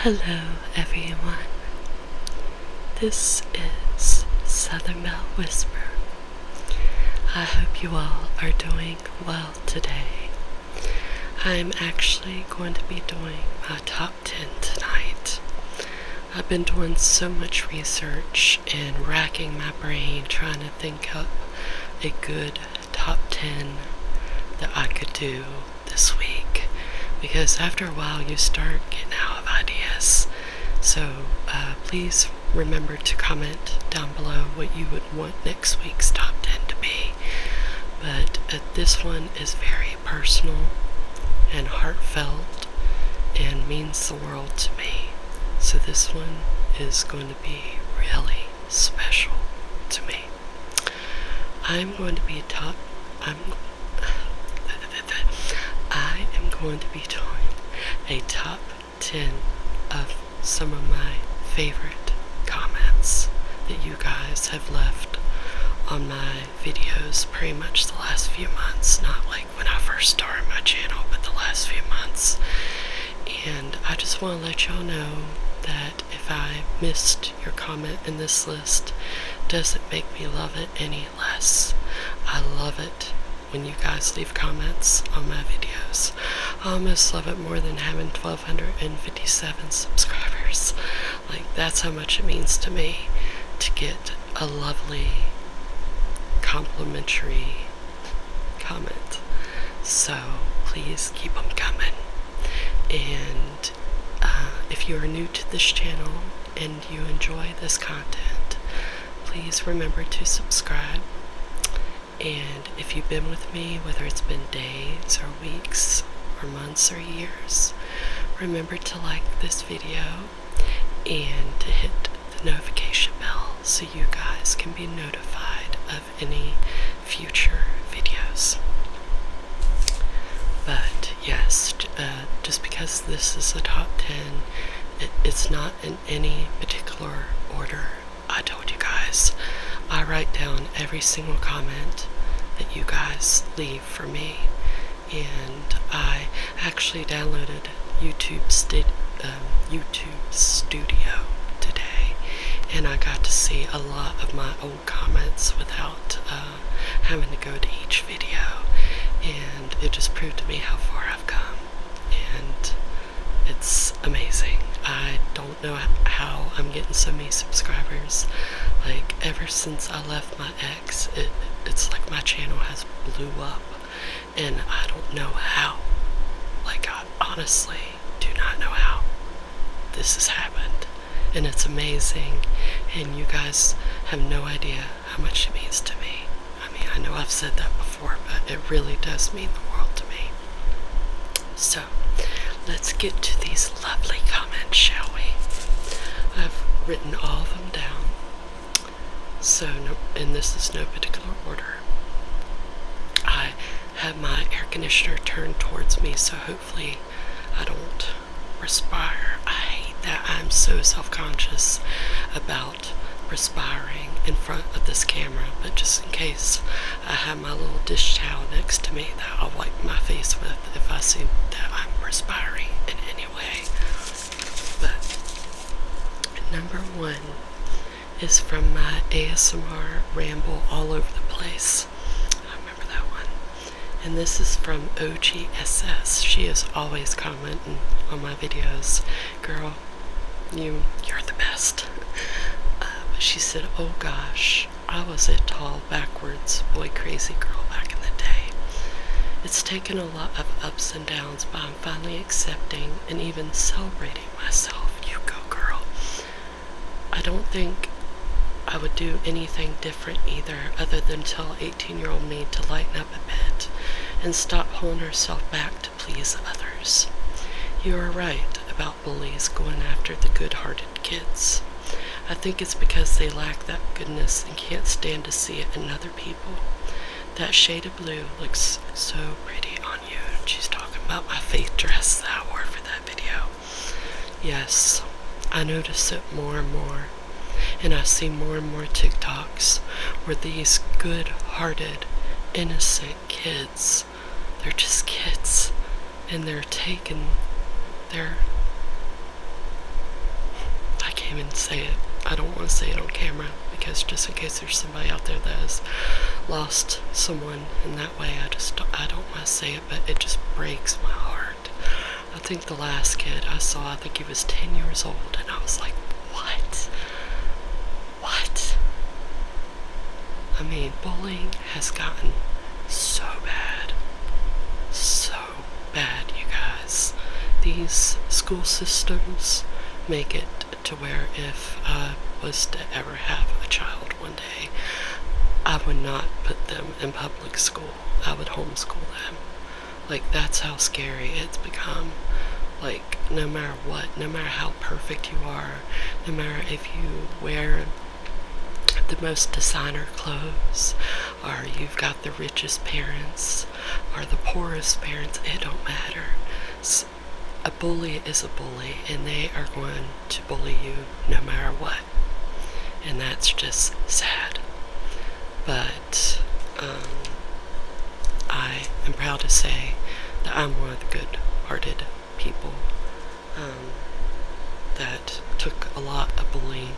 Hello, everyone. This is Southern Belle Whisper. I hope you all are doing well today. I'm actually going to be doing my top 10 tonight. I've been doing so much research and racking my brain trying to think up a good top 10 that I could do this week. Because after a while you start getting out of ideas. So please remember to comment down below what you would want next week's top 10 to be. But this one is very personal and heartfelt and means the world to me. So this one is going to be really special to me. I'm going to be I am going to be doing a top 10 of some of my favorite comments that you guys have left on my videos pretty much the last few months. Not like when I first started my channel, but the last few months. And I just want to let y'all know that if I missed your comment in this list, doesn't make me love it any less. I love it when you guys leave comments on my videos. I almost love it more than having 1,257 subscribers. Like, that's how much it means to me to get a lovely complimentary comment. So please keep them coming. And if you are new to this channel and you enjoy this content, please remember to subscribe. And if you've been with me, whether it's been days or weeks or months or years, remember to like this video and to hit the notification bell so you guys can be notified of any future videos. But yes, just because this is a top 10, it's not in any particular order. I told you guys, I write down every single comment that you guys leave for me, and I actually downloaded YouTube Studio today, and I got to see a lot of my old comments without having to go to each video, and it just proved to me how far I've come, and it's amazing. I don't know how I'm getting so many subscribers. Like, ever since I left my ex, it's like my channel has blew up, and I don't know how. Like, I honestly do not know how this has happened, and it's amazing, and you guys have no idea how much it means to me. I mean, I know I've said that before, but it really does mean the world to me. So, let's get to these lovely comments, shall we? I've written all of them down. So, and this is no particular order. I have my air conditioner turned towards me, so hopefully I don't perspire. I hate that. I'm so self-conscious about perspiring in front of this camera, but just in case, I have my little dish towel next to me that I'll wipe my face with if I see that I'm perspiring in any way. But number 1 is from my ASMR ramble all over the place. I remember that one. And this is from OGSS. She is always commenting on my videos. Girl, you're the best. But she said, oh gosh, I was a tall, backwards, boy crazy girl back in the day. It's taken a lot of ups and downs, but I'm finally accepting and even celebrating myself. You go, girl. I don't think I would do anything different either, other than tell 18-year-old me to lighten up a bit and stop holding herself back to please others. You are right about bullies going after the good-hearted kids. I think it's because they lack that goodness and can't stand to see it in other people. That shade of blue looks so pretty on you. She's talking about my faith dress that I wore for that video. Yes, I notice it more and more. And I see more and more TikToks where these good-hearted, innocent kids, they're just kids, and they're taking their even say it. I don't want to say it on camera because just in case there's somebody out there that has lost someone in that way, I don't want to say it, but it just breaks my heart. I think the last kid I saw, I think he was 10 years old, and I was like, what? What? I mean, bullying has gotten so bad. So bad, you guys. These school systems make it to where if I was to ever have a child one day, I would not put them in public school. I would homeschool them. Like, that's how scary it's become. Like, no matter what, no matter how perfect you are, no matter if you wear the most designer clothes, or you've got the richest parents, or the poorest parents, it don't matter. A bully is a bully, and they are going to bully you no matter what. And that's just sad. But I am proud to say that I'm one of the good-hearted people that took a lot of bullying,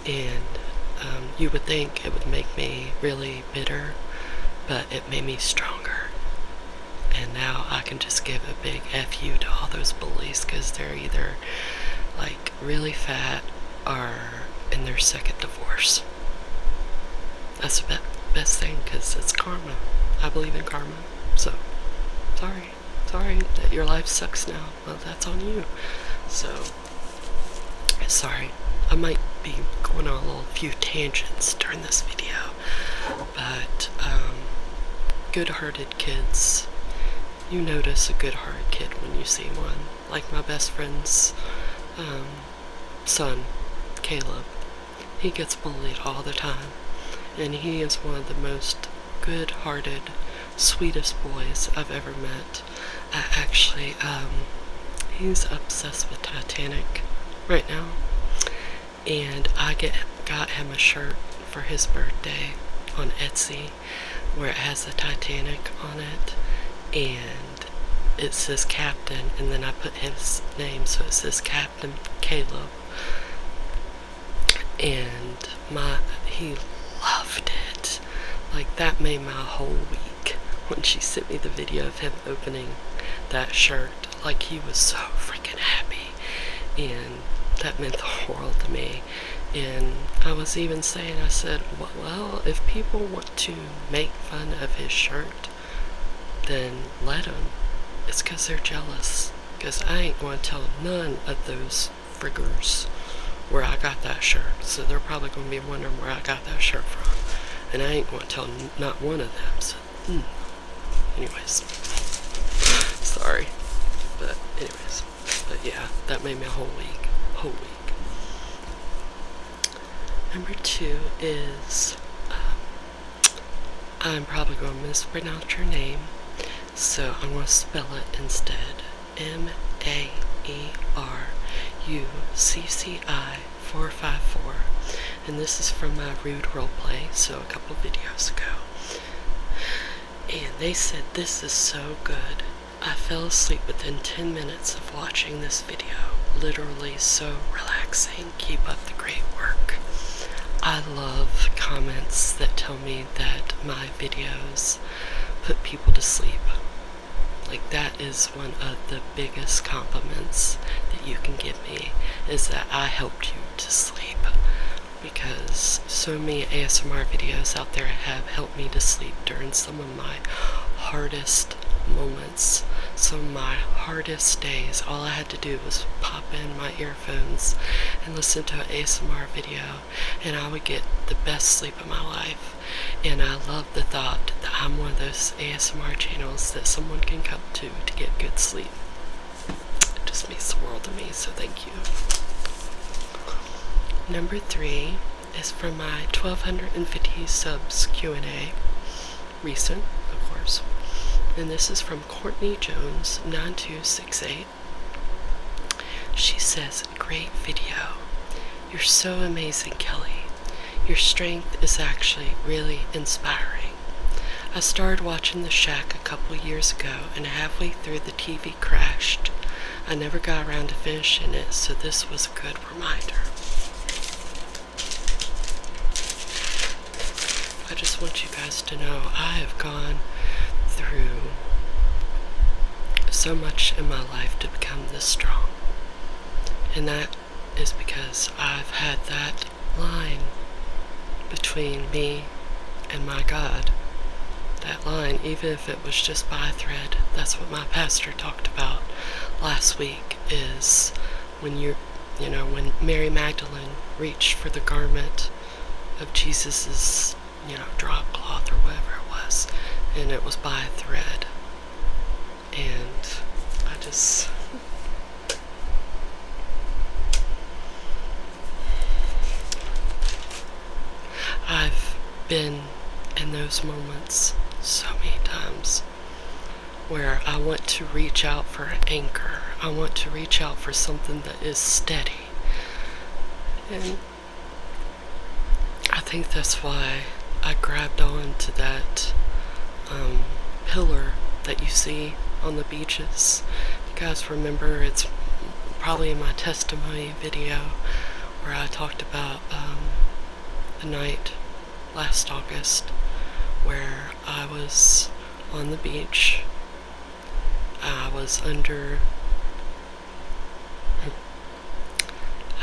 and you would think it would make me really bitter, but it made me stronger. And now I can just give a big F you to all those bullies, because they're either like really fat or in their second divorce. That's the best thing, because it's karma. I believe in karma. So, sorry that your life sucks now. Well, that's on you. So, sorry. I might be going on a few tangents during this video, but good-hearted kids, you notice a good-hearted kid when you see one. Like my best friend's son, Caleb. He gets bullied all the time, and he is one of the most good-hearted, sweetest boys I've ever met. He's obsessed with Titanic right now, and I got him a shirt for his birthday on Etsy where it has the Titanic on it, and it says Captain, and then I put his name, so it says Captain Caleb, and he loved it. Like, that made my whole week when she sent me the video of him opening that shirt. Like, he was so freaking happy, and that meant the world to me. And I was even saying, I said, well, if people want to make fun of his shirt, then let them. It's because they're jealous. Because I ain't going to tell none of those friggers where I got that shirt. So they're probably going to be wondering where I got that shirt from. And I ain't going to tell not one of them. So, anyways. Sorry. But anyways. But yeah, that made me a whole week. Number 2 is, I'm probably going to mispronounce your name, so I'm going to spell it instead. MAERUCCI454. And this is from my Rude Roleplay, so a couple videos ago. And they said, this is so good. I fell asleep within 10 minutes of watching this video. Literally so relaxing. Keep up the great work. I love comments that tell me that my videos put people to sleep. Like, that is one of the biggest compliments that you can give me, is that I helped you to sleep. Because so many ASMR videos out there have helped me to sleep during some of my hardest moments, some of my hardest days. All I had to do was pop in my earphones and listen to an ASMR video, and I would get the best sleep of my life. And I love the thought that I'm one of those ASMR channels that someone can come to get good sleep. It just means the world to me, so thank you. Number 3 is from my 1250 subs Q&A, recent, of course. And this is from Courtney Jones 9268. She says, great video. You're so amazing, Kelly. Your strength is actually really inspiring. I started watching The Shack a couple years ago, and halfway through the TV crashed. I never got around to finishing it, so this was a good reminder. I just want you guys to know I have gone through so much in my life to become this strong. And that is because I've had that line between me and my God. That line, even if it was just by a thread, that's what my pastor talked about last week, is when when Mary Magdalene reached for the garment of Jesus's, drop cloth or whatever it was, and it was by a thread. And I've been in those moments so many times where I want to reach out for an anchor. I want to reach out for something that is steady. And I think that's why I grabbed on to that pillar that you see on the beaches. You guys remember, it's probably in my testimony video where I talked about the night last August where I was on the beach. I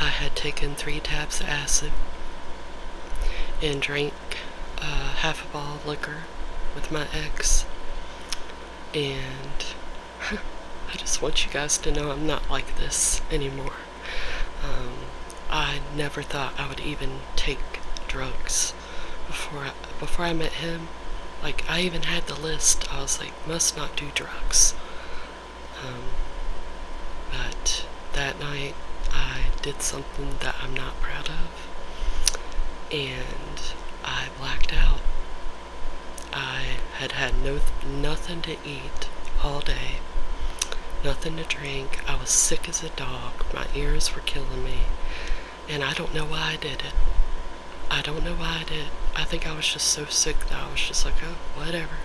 had taken 3 tabs of acid and drank half a bottle of liquor with my ex, and I just want you guys to know I'm not like this anymore. I never thought I would even take drugs before I met him. Like, I even had the list. I was like, must not do drugs. But that night I did something that I'm not proud of, and I blacked out. I had nothing to eat all day, nothing to drink. I was sick as a dog. My ears were killing me, and I don't know why I did it. I don't know why I did. I think I was just so sick that I was just like, oh, whatever.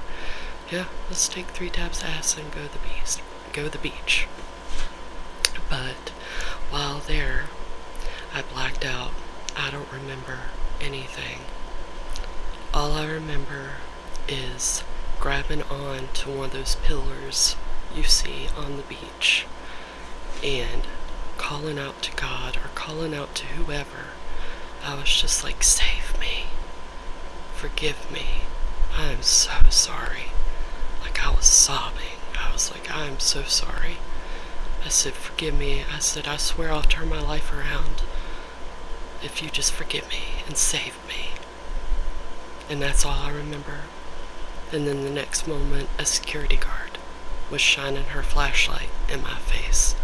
Yeah, let's take 3 tabs of acid and go to the beach. But while there, I blacked out. I don't remember anything. All I remember is grabbing on to one of those pillars you see on the beach and calling out to God or calling out to whoever. I was just like, save me. Forgive me. I am so sorry. Like, I was sobbing. I was like, I am so sorry. I said, forgive me. I said, I swear I'll turn my life around if you just forgive me and save me. And that's all I remember. And then the next moment, a security guard was shining her flashlight in my face.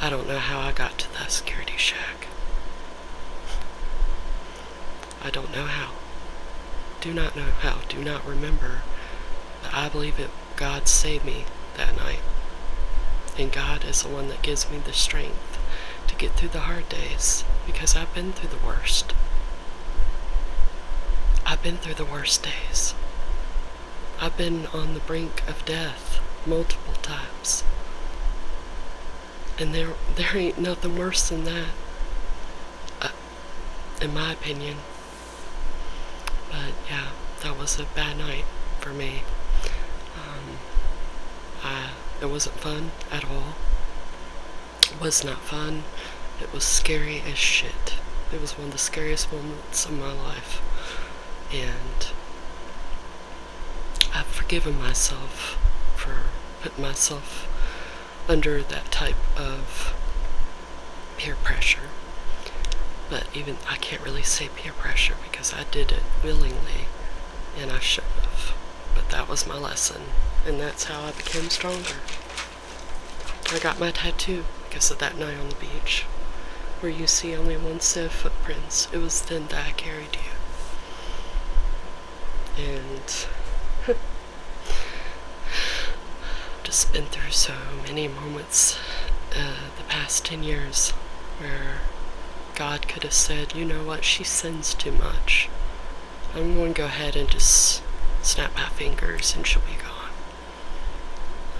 I don't know how I got to that security shack. I don't know how. Do not know how. Do not remember. But I believe it. God saved me that night. And God is the one that gives me the strength to get through the hard days, because I've been through the worst. I've been through the worst days. I've been on the brink of death multiple times. And there ain't nothing worse than that, in my opinion. But yeah, that was a bad night for me. It wasn't fun at all. It was not fun. It was scary as shit. It was one of the scariest moments of my life. And I've forgiven myself for putting myself under that type of peer pressure. But even, I can't really say peer pressure because I did it willingly, and I shouldn't have. But that was my lesson, and that's how I became stronger. I got my tattoo because of that night on the beach, where you see only one set of footprints. It was then that I carried you. And I've just been through so many moments the past 10 years where God could have said, you know what, she sins too much. I'm going to go ahead and just snap my fingers and she'll be gone.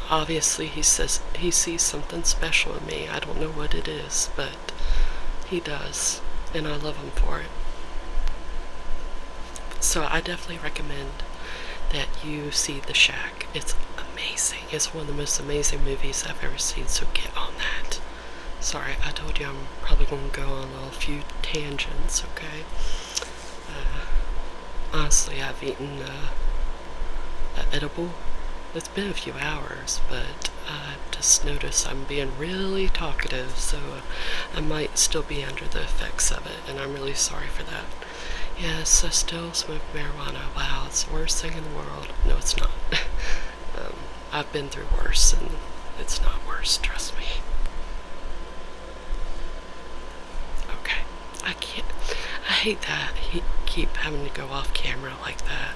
Obviously, he says he sees something special in me. I don't know what it is, but he does, and I love him for it. So I definitely recommend that you see The Shack. It's amazing. It's one of the most amazing movies I've ever seen, so get on that. Sorry, I told you I'm probably going to go on a few tangents, okay? Honestly, I've eaten an edible. It's been a few hours, but I just noticed I'm being really talkative, so I might still be under the effects of it, and I'm really sorry for that. Yes, I still smoke marijuana. Wow, it's the worst thing in the world. No, it's not. I've been through worse, and it's not worse, trust me. Okay, I hate that he keep having to go off camera like that.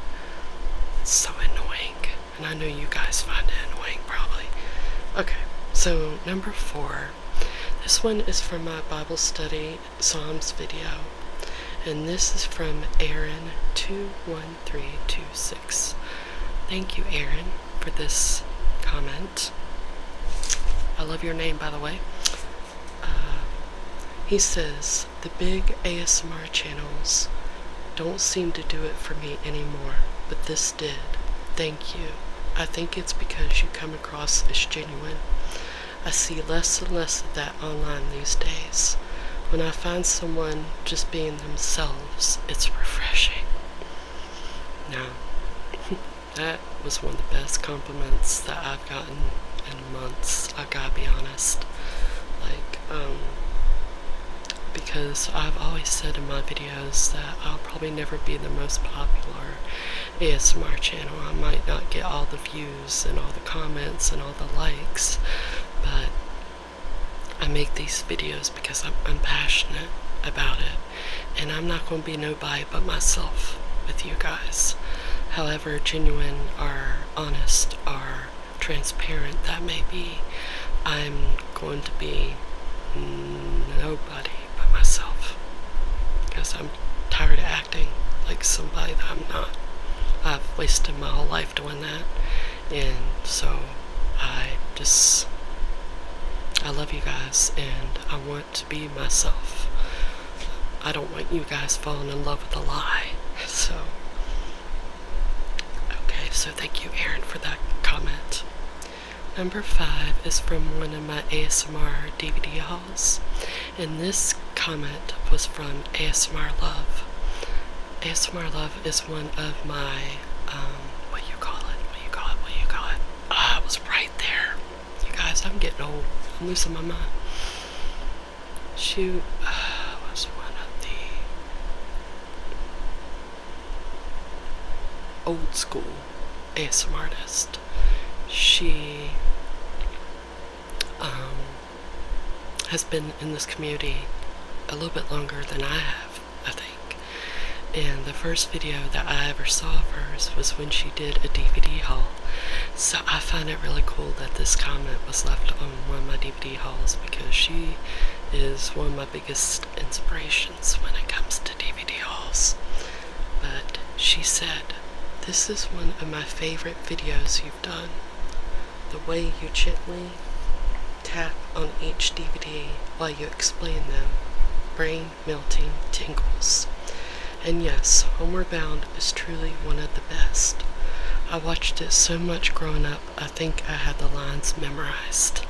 It's so annoying, and I know you guys find it annoying, probably. Okay, so number 4. This one is from my Bible study Psalms video. And this is from Aaron21326. Thank you, Aaron, for this comment. I love your name, by the way. He says, the big ASMR channels don't seem to do it for me anymore, but this did. Thank you. I think it's because you come across as genuine. I see less and less of that online these days. When I find someone just being themselves, it's refreshing. Now, that was one of the best compliments that I've gotten in months, I gotta be honest. Because I've always said in my videos that I'll probably never be the most popular ASMR channel. I might not get all the views and all the comments and all the likes, but I make these videos because I'm passionate about it, and I'm not going to be nobody but myself with you guys. However genuine or honest or transparent that may be, I'm going to be nobody but myself, because I'm tired of acting like somebody that I'm not. I've wasted my whole life doing that, and so I love you guys, and I want to be myself. I don't want you guys falling in love with a lie. So, okay, so thank you, Aaron, for that comment. Number 5 is from one of my ASMR DVD hauls, and this comment was from ASMR Love. ASMR Love is one of my, what you call it? Ah, it was right there. You guys, I'm getting old. I'm losing my mind. She was one of the old school ASMR artists. She has been in this community a little bit longer than I have, I think. And the first video that I ever saw of hers was when she did a DVD haul. So I find it really cool that this comment was left on one of my DVD hauls, because she is one of my biggest inspirations when it comes to DVD hauls. But she said, "This is one of my favorite videos you've done. The way you gently tap on each DVD while you explain them, brain melting tingles. And yes, Homeward Bound is truly one of the best. I watched it so much growing up, I think I had the lines memorized."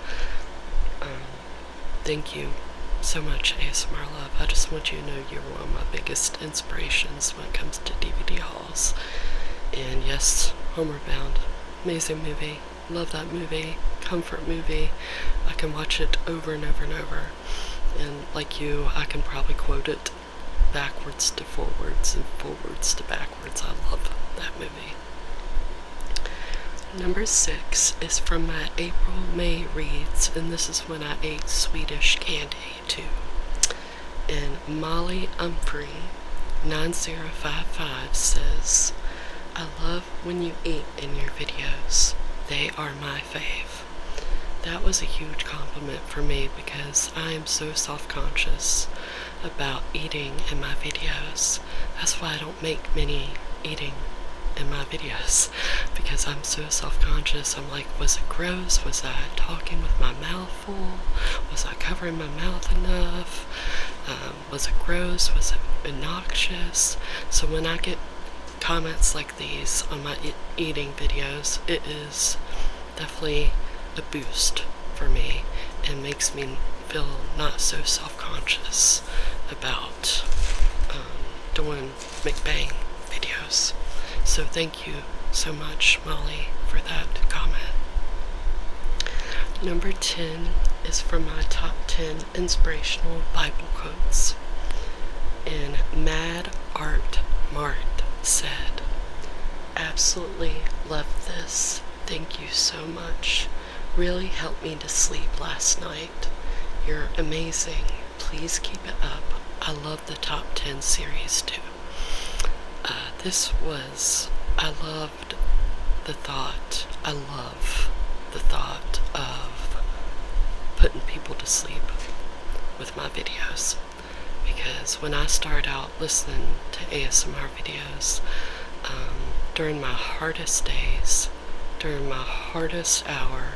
Thank you so much, ASMR Love. I just want you to know you're one of my biggest inspirations when it comes to DVD hauls. And yes, Homeward Bound, amazing movie. Love that movie. Comfort movie. I can watch it over and over and over. And like you, I can probably quote it backwards to forwards and forwards to backwards. I love that movie. Number 6 is from my April May reads, and this is when I ate Swedish candy too. And Molly Humphrey 9055 says, "I love when you eat in your videos. They are my fave." That was a huge compliment for me, because I am so self-conscious about eating in my videos. That's why I don't make many eating in my videos, because I'm so self-conscious. I'm like, was it gross? Was I talking with my mouth full? Was I covering my mouth enough? Was it gross? Was it obnoxious? So when I get comments like these on my eating videos, it is definitely a boost for me and makes me feel not so self-conscious about doing mukbang videos. So thank you so much, Molly, for that comment. Number 10 is from my top 10 inspirational Bible quotes. And Mad Art Mart said, "Absolutely love this. Thank you so much. Really helped me to sleep last night. You're amazing. Please keep it up. I love the top 10 series too." I loved the thought. I love the thought of putting people to sleep with my videos. Because when I started out listening to ASMR videos, during my hardest days, during my hardest hour,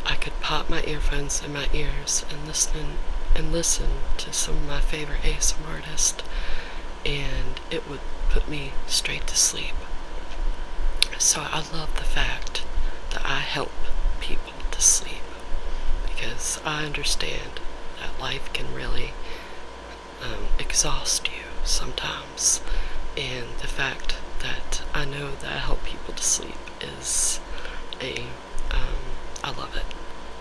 I could pop my earphones in my ears and listen to some of my favorite ASMR artists, and it would put me straight to sleep. So I love the fact that I help people to sleep, because I understand that life can really exhaust you sometimes, and the fact that I know that I help people to sleep is I love it.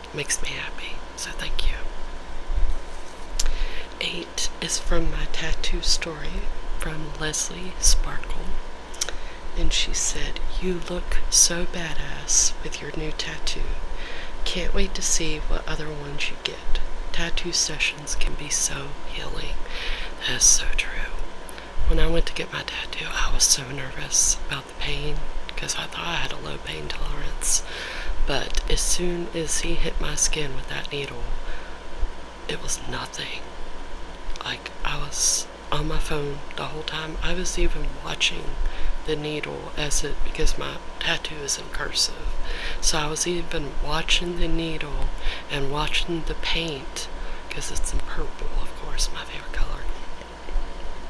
It makes me happy, so thank you. 8 is from my tattoo story from Leslie Sparkle, and she said, "You look so badass with your new tattoo. Can't wait to see what other ones you get. Tattoo sessions can be so healing." That is so true. When I went to get my tattoo, I was so nervous about the pain because I thought I had a low pain tolerance. But as soon as he hit my skin with that needle, it was nothing. Like, I was on my phone the whole time. I was even watching the needle because my tattoo is in cursive. So I was even watching the needle and watching the paint, because it's in purple, of course, my favorite color.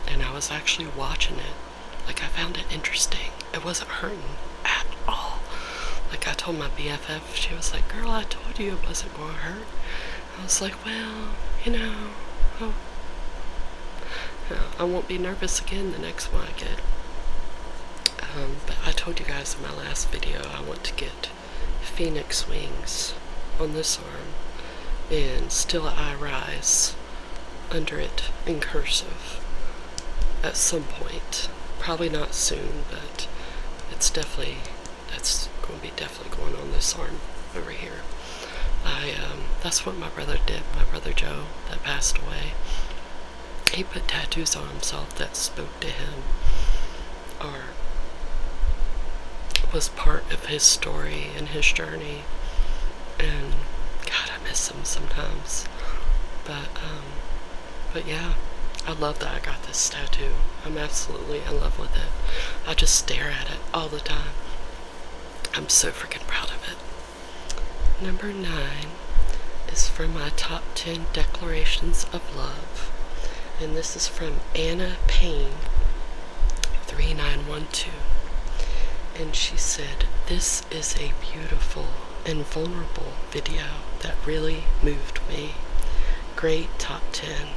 And I was actually watching it. Like, I found it interesting. It wasn't hurting at all. Like, I told my BFF, she was like, "Girl, I told you it wasn't going to hurt." I was like, "Well, I won't be nervous again the next one I get." But I told you guys in my last video I want to get phoenix wings on this arm and "Still I Rise" under it in cursive at some point. Probably not soon, but that's going to be definitely going on this arm over here. That's what my brother did. My brother Joe, that passed away, he put tattoos on himself that spoke to him or was part of his story and his journey. And God, I miss him sometimes. But yeah, I love that I got this tattoo. I'm absolutely in love with it. I just stare at it all the time. I'm so freaking proud of it. Number 9 is from my top 10 declarations of love. And this is from Anna Payne 3912. And she said, "This is a beautiful and vulnerable video that really moved me. Great top 10.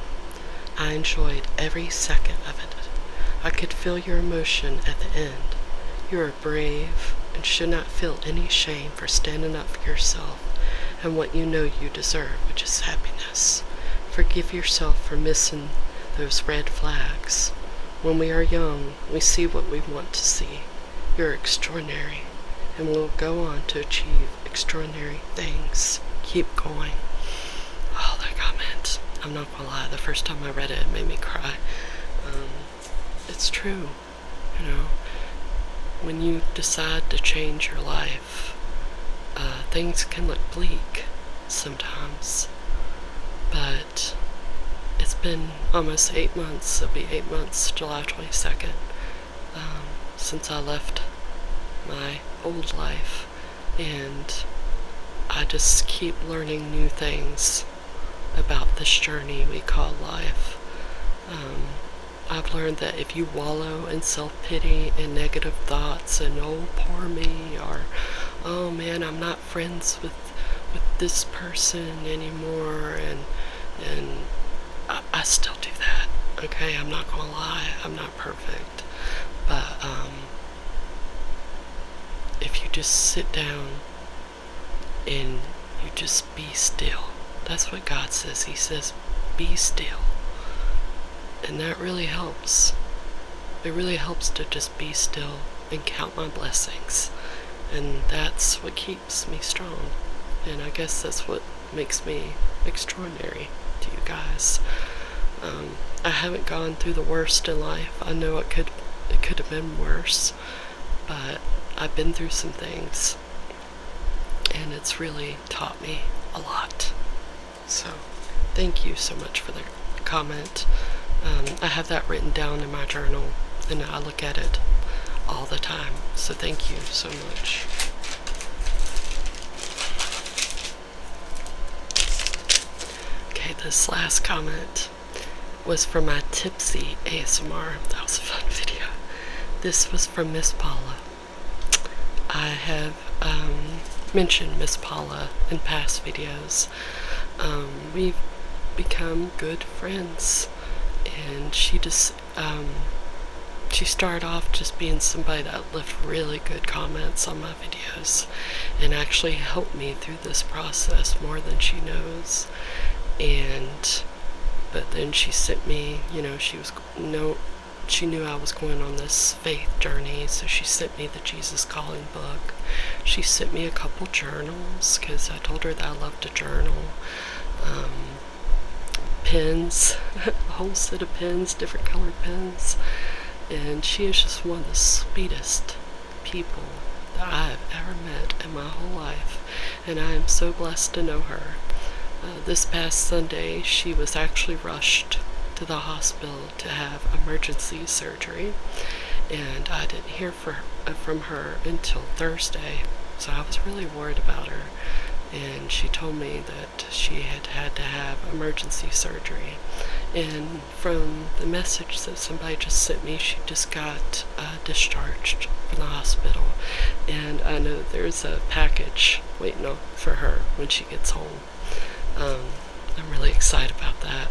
I enjoyed every second of it. I could feel your emotion at the end. You are brave and should not feel any shame for standing up for yourself and what you know you deserve, which is happiness. Forgive yourself for missing those red flags. When we are young, we see what we want to see. You're extraordinary and will go on to achieve extraordinary things. Keep going." Oh, that comment. I'm not gonna lie, the first time I read it, it made me cry. It's true, when you decide to change your life, things can look bleak sometimes, but it's been almost 8 months. It'll be 8 months, July 22nd, since I left my old life, and I just keep learning new things about this journey we call life. I've learned that if you wallow in self-pity and negative thoughts and oh poor me, or oh man, I'm not friends with this person anymore, and I still do that. Okay, I'm not gonna lie, I'm not perfect, but if you just sit down and you just be still, that's what God says. He says, be still. And that really helps. It really helps to just be still and count my blessings. And that's what keeps me strong. And I guess that's what makes me extraordinary to you guys. I haven't gone through the worst in life. I know it could have been worse, but I've been through some things, and it's really taught me a lot. So thank you so much for the comment. I have that written down in my journal, and I look at it all the time. So thank you so much. Okay, this last comment was from my Tipsy ASMR. That was a fun video. This was from Miss Paula. I have mentioned Miss Paula in past videos. We've become good friends, and she started off just being somebody that left really good comments on my videos and actually helped me through this process more than she knows. But then she sent me, she knew I was going on this faith journey, so she sent me the Jesus Calling book. She sent me a couple journals, because I told her that I love to journal. Pens, a whole set of pens, different colored pens. And she is just one of the sweetest people that I've ever met in my whole life. And I am so blessed to know her. This past Sunday, she was actually rushed to the hospital to have emergency surgery, and I didn't hear from her until Thursday, so I was really worried about her. And she told me that she had to have emergency surgery, and from the message that somebody just sent me, she just got discharged from the hospital, and I know there's a package waiting for her when she gets home. I'm really excited about that.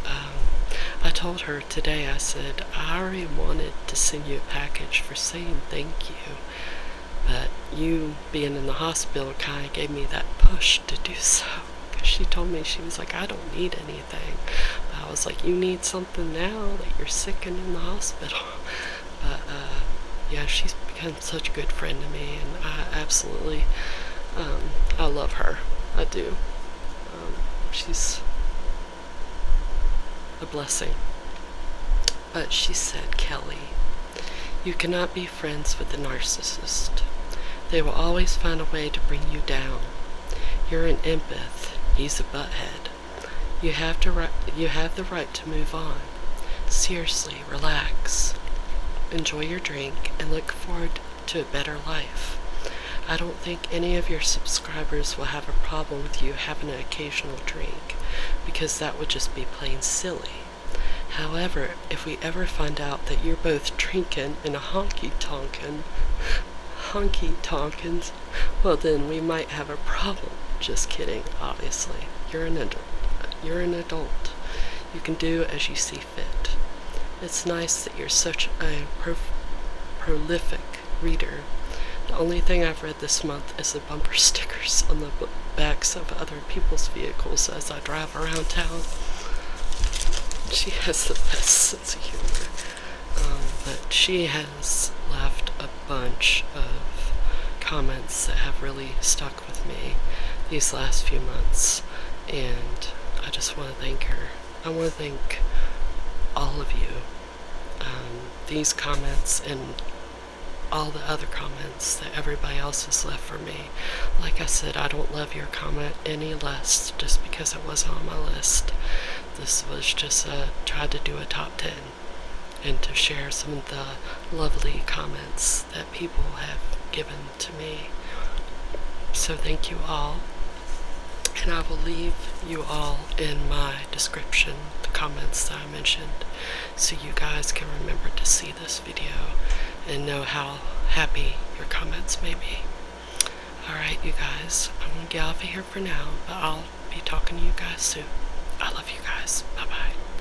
I told her today, I said, I already wanted to send you a package for saying thank you, but you being in the hospital kind of gave me that push to do so. Because she told me, she was like, I don't need anything. But I was like, you need something now that you're sick and in the hospital. But yeah, she's become such a good friend to me, and I absolutely, I love her. I do. She's a blessing. But she said, Kelly, you cannot be friends with a narcissist. They will always find a way to bring you down. You're an empath. He's a butthead. You have the right to move on. Seriously, relax. Enjoy your drink and look forward to a better life. I don't think any of your subscribers will have a problem with you having an occasional drink, because that would just be plain silly. However, if we ever find out that you're both drinking and a honky-tonkins, well then we might have a problem. Just kidding, obviously. You're an adult. You can do as you see fit. It's nice that you're such a prolific reader. The only thing I've read this month is the bumper stickers on the backs of other people's vehicles as I drive around town. She has the best sense of humor. But she has left a bunch of comments that have really stuck with me these last few months, and I just want to thank her. I want to thank all of you. These comments and all the other comments that everybody else has left for me. Like I said, I don't love your comment any less just because it wasn't on my list. This was just tried to do a top 10 and to share some of the lovely comments that people have given to me. So thank you all, and I will leave you all in my description the comments that I mentioned, so you guys can remember to see this video and know how happy your comments made me. Alright, you guys, I'm gonna get off of here for now, but I'll be talking to you guys soon. I love you guys. Bye bye.